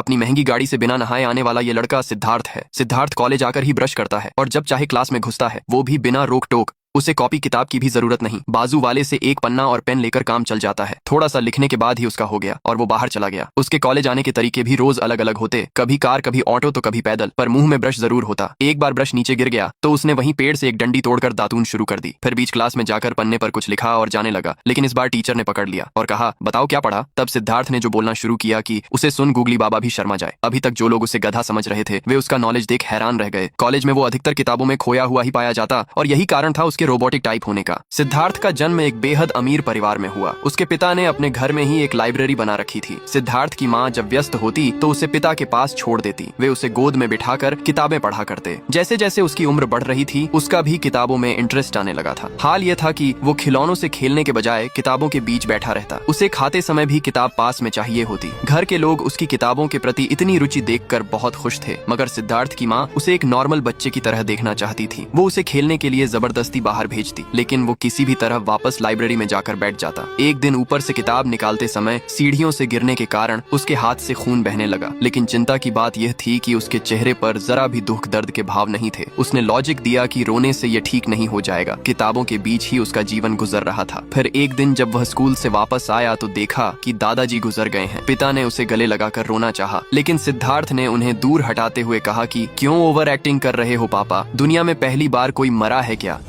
अपनी महंगी गाड़ी से बिना नहाए आने वाला ये लड़का सिद्धार्थ है। सिद्धार्थ कॉलेज आकर ही ब्रश करता है और जब चाहे क्लास में घुसता है, वो भी बिना रोक टोक। उसे कॉपी किताब की भी जरूरत नहीं, बाजू वाले से एक पन्ना और पेन लेकर काम चल जाता है। थोड़ा सा लिखने के बाद ही उसका हो गया और वो बाहर चला गया। उसके कॉलेज आने के तरीके भी रोज अलग अलग होते, कभी कार, कभी ऑटो तो कभी पैदल, पर मुंह में ब्रश जरूर होता। एक बार ब्रश नीचे गिर गया तो उसने वहीं पेड़ से एक डंडी तोड़कर दातून शुरू कर दी। फिर बीच क्लास में जाकर पन्ने पर कुछ लिखा और जाने लगा, लेकिन इस बार टीचर ने पकड़ लिया और कहा, बताओ क्या पढ़ा। तब सिद्धार्थ ने जो बोलना शुरू किया कि उसे सुन गूगली बाबा भी शर्मा जाए। अभी तक जो लोग उसे गधा समझ रहे थे वे उसका नॉलेज देख हैरान रह गए। कॉलेज में वो अधिकतर किताबों में खोया हुआ ही पाया जाता और यही कारण था उसके रोबोटिक टाइप होने का। सिद्धार्थ का जन्म एक बेहद अमीर परिवार में हुआ। उसके पिता ने अपने घर में ही एक लाइब्रेरी बना रखी थी। सिद्धार्थ की माँ जब व्यस्त होती तो उसे पिता के पास छोड़ देती। वे उसे गोद में बिठाकर किताबें पढ़ा करते। जैसे जैसे उसकी उम्र बढ़ रही थी उसका भी किताबों में इंटरेस्ट आने लगा था। हाल ये था कि वो खिलौनों से खेलने के बजाय किताबों के बीच बैठा रहता। उसे खाते समय भी किताब पास में चाहिए होती। घर के लोग उसकी किताबों के प्रति इतनी रुचि देखकर बहुत खुश थे, मगर सिद्धार्थ की माँ उसे एक नॉर्मल बच्चे की तरह देखना चाहती थी। वो उसे खेलने के लिए जबरदस्ती बाहर भेजती, लेकिन वो किसी भी तरह वापस लाइब्रेरी में जाकर बैठ जाता। एक दिन ऊपर से किताब निकालते समय सीढ़ियों से गिरने के कारण उसके हाथ से खून बहने लगा, लेकिन चिंता की बात यह थी कि उसके चेहरे पर जरा भी दुख दर्द के भाव नहीं थे। उसने लॉजिक दिया कि रोने से यह ठीक नहीं हो जाएगा, किताबों के बीच ही उसका जीवन गुजर रहा था। फिर एक दिन जब वह स्कूल से वापस आया तो देखा कि दादाजी गुजर गए हैं। पिता ने उसे गले लगाकर रोना चाहा, लेकिन सिद्धार्थ ने उन्हें दूर हटाते हुए कहा कि क्यों ओवर एक्टिंग कर रहे हो पापा, दुनिया में पहली बार कोई मरा है क्या।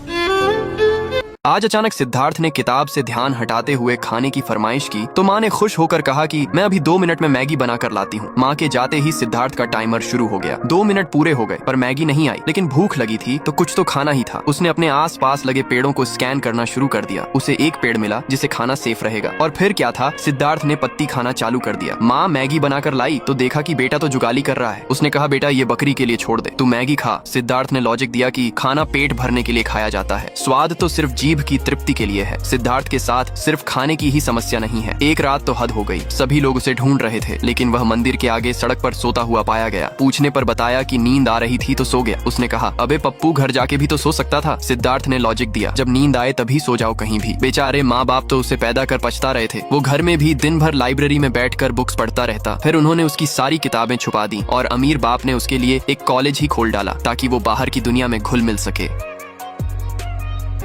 आज अचानक सिद्धार्थ ने किताब से ध्यान हटाते हुए खाने की फरमाइश की तो माँ ने खुश होकर कहा कि मैं अभी 2 मिनट में मैगी बनाकर लाती हूँ। माँ के जाते ही सिद्धार्थ का टाइमर शुरू हो गया। 2 मिनट पूरे हो गए पर मैगी नहीं आई, लेकिन भूख लगी थी तो कुछ तो खाना ही था। उसने अपने आस पास लगे पेड़ों को स्कैन करना शुरू कर दिया। उसे एक पेड़ मिला जिसे खाना सेफ रहेगा, और फिर क्या था, सिद्धार्थ ने पत्ती खाना चालू कर दिया। माँ मैगी बनाकर लाई तो देखा कि बेटा तो जुगाली कर रहा है। उसने कहा, बेटा ये बकरी के लिए छोड़ दे, तू मैगी खा। सिद्धार्थ ने लॉजिक दिया कि खाना पेट भरने के लिए खाया जाता है, स्वाद तो सिर्फ जीभ की तृप्ति के लिए है। सिद्धार्थ के साथ सिर्फ खाने की ही समस्या नहीं है। एक रात तो हद हो गई, सभी लोग उसे ढूंढ रहे थे, लेकिन वह मंदिर के आगे सड़क पर सोता हुआ पाया गया। पूछने पर बताया कि नींद आ रही थी तो सो गया। उसने कहा, अबे पप्पू, घर जाके भी तो सो सकता था। सिद्धार्थ ने लॉजिक दिया, जब नींद आए तभी सो जाओ कहीं भी। बेचारे माँ बाप तो उसे पैदा कर पछता रहे थे। वो घर में भी दिन भर लाइब्रेरी में बैठकर बुक्स पढ़ता रहता। फिर उन्होंने उसकी सारी किताबें छुपा दी और अमीर बाप ने उसके लिए एक कॉलेज ही खोल डाला ताकि वो बाहर की दुनिया में घुल मिल सके।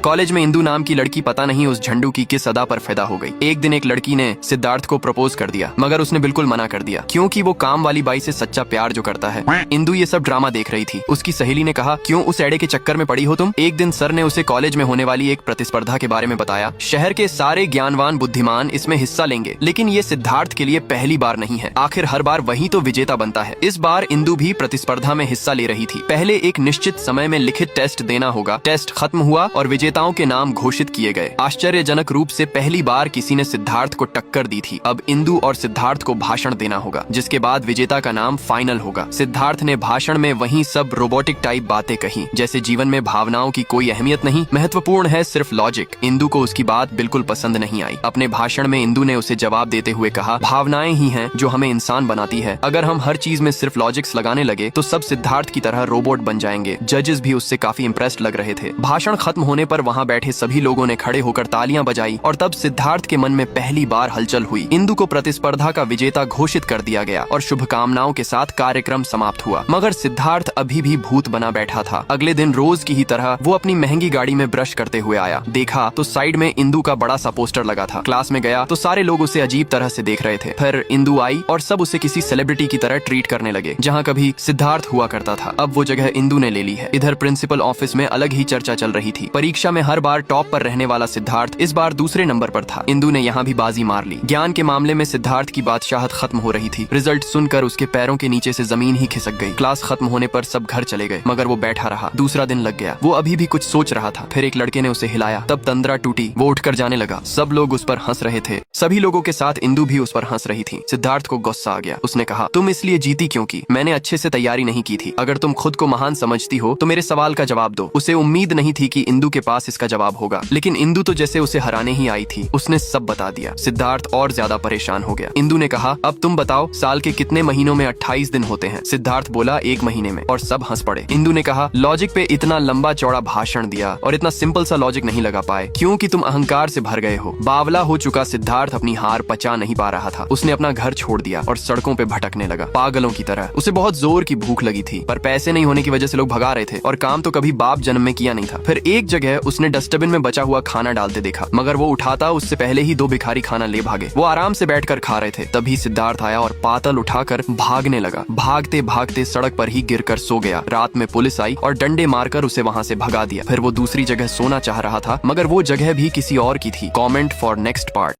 कॉलेज में इंदु नाम की लड़की पता नहीं उस झंडू की किस अदा पर फिदा हो गई। एक दिन एक लड़की ने सिद्धार्थ को प्रपोज कर दिया, मगर उसने बिल्कुल मना कर दिया, क्योंकि वो काम वाली बाई से सच्चा प्यार जो करता है। इंदु ये सब ड्रामा देख रही थी। उसकी सहेली ने कहा, क्यों उस एड़े के चक्कर में पड़ी हो तुम। एक दिन सर ने उसे कॉलेज में होने वाली एक प्रतिस्पर्धा के बारे में बताया। शहर के सारे ज्ञानवान बुद्धिमान इसमें हिस्सा लेंगे, लेकिन ये सिद्धार्थ के लिए पहली बार नहीं है। आखिर हर बार वही तो विजेता बनता है। इस बार इंदु भी प्रतिस्पर्धा में हिस्सा ले रही थी। पहले एक निश्चित समय में लिखित टेस्ट देना होगा। टेस्ट खत्म हुआ और विजेताओं के नाम घोषित किए गए। आश्चर्यजनक रूप से पहली बार किसी ने सिद्धार्थ को टक्कर दी थी। अब इंदु और सिद्धार्थ को भाषण देना होगा, जिसके बाद विजेता का नाम फाइनल होगा। सिद्धार्थ ने भाषण में वही सब रोबोटिक टाइप बातें कही, जैसे जीवन में भावनाओं की कोई अहमियत नहीं, महत्वपूर्ण है सिर्फ लॉजिक। इंदु को उसकी बात बिल्कुल पसंद नहीं आई। अपने भाषण में इंदु ने उसे जवाब देते हुए कहा, भावनाएं ही हैं जो हमें इंसान बनाती है। अगर हम हर चीज में सिर्फ लॉजिक्स लगाने लगे तो सब सिद्धार्थ की तरह रोबोट बन जाएंगे। जजेस भी उससे काफी इंप्रेस्ड लग रहे थे। भाषण खत्म होने पर वहाँ बैठे सभी लोगों ने खड़े होकर तालियां बजाई और तब सिद्धार्थ के मन में पहली बार हलचल हुई। इंदु को प्रतिस्पर्धा का विजेता घोषित कर दिया गया और शुभकामनाओं के साथ कार्यक्रम समाप्त हुआ। मगर सिद्धार्थ अभी भी भूत बना बैठा था। अगले दिन रोज की ही तरह वो अपनी महंगी गाड़ी में ब्रश करते हुए आया। देखा तो साइड में इंदु का बड़ा सा पोस्टर लगा था। क्लास में गया तो सारे लोग उसे अजीब तरह से देख रहे थे। फिर इंदु आई और सब उसे किसी सेलिब्रिटी की तरह ट्रीट करने लगे। जहाँ कभी सिद्धार्थ हुआ करता था, अब वो जगह इंदु ने ले ली है। इधर प्रिंसिपल ऑफिस में अलग ही चर्चा चल रही थी। परीक्षा में हर बार टॉप पर रहने वाला सिद्धार्थ इस बार दूसरे नंबर पर था। इंदु ने यहाँ भी बाजी मार ली। ज्ञान के मामले में सिद्धार्थ की बादशाहत खत्म हो रही थी। रिजल्ट सुनकर उसके पैरों के नीचे से जमीन ही खिसक गई। क्लास खत्म होने पर सब घर चले गए, मगर वो बैठा रहा। दूसरा दिन लग गया। वो अभी भी कुछ सोच रहा था। फिर एक लड़के ने उसे हिलाया, तब तंद्रा टूटी। वो उठकर जाने लगा। सब लोग उस पर हंस रहे थे। सभी लोगों के साथ इंदु भी उस पर हंस रही थी। सिद्धार्थ को गुस्सा आ गया। उसने कहा, तुम इसलिए जीती क्योंकि मैंने अच्छे से तैयारी नहीं की थी। अगर तुम खुद को महान समझती हो तो मेरे सवाल का जवाब दो। उसे उम्मीद नहीं थी कि इंदु के पास पास इसका जवाब होगा, लेकिन इंदु तो जैसे उसे हराने ही आई थी, उसने सब बता दिया। सिद्धार्थ और ज्यादा परेशान हो गया। इंदु ने कहा, अब तुम बताओ साल के कितने महीनों में 28 दिन होते हैं? सिद्धार्थ बोला, 1 महीने में, और सब हंस पड़े। इंदु ने कहा, लॉजिक पे इतना लंबा चौड़ा भाषण दिया और इतना सिंपल सा लॉजिक नहीं लगा पाए क्योंकि तुम अहंकार से भर गए हो। बावला हो चुका सिद्धार्थ अपनी हार पचा नहीं पा रहा था। उसने अपना घर छोड़ दिया और सड़कों पे भटकने लगा पागलों की तरह। उसे बहुत जोर की भूख लगी थी, पर पैसे नहीं होने की वजह से लोग भगा रहे थे और काम तो कभी बाप जन्म में किया नहीं था। फिर एक जगह उसने डस्टबिन में बचा हुआ खाना डालते देखा, मगर वो उठाता उससे पहले ही 2 भिखारी खाना ले भागे। वो आराम से बैठकर खा रहे थे। तभी सिद्धार्थ आया और पातल उठाकर भागने लगा। भागते भागते सड़क पर ही गिरकर सो गया। रात में पुलिस आई और डंडे मारकर उसे वहां से भगा दिया। फिर वो दूसरी जगह सोना चाह रहा था, मगर वो जगह भी किसी और की थी। Comment for next part.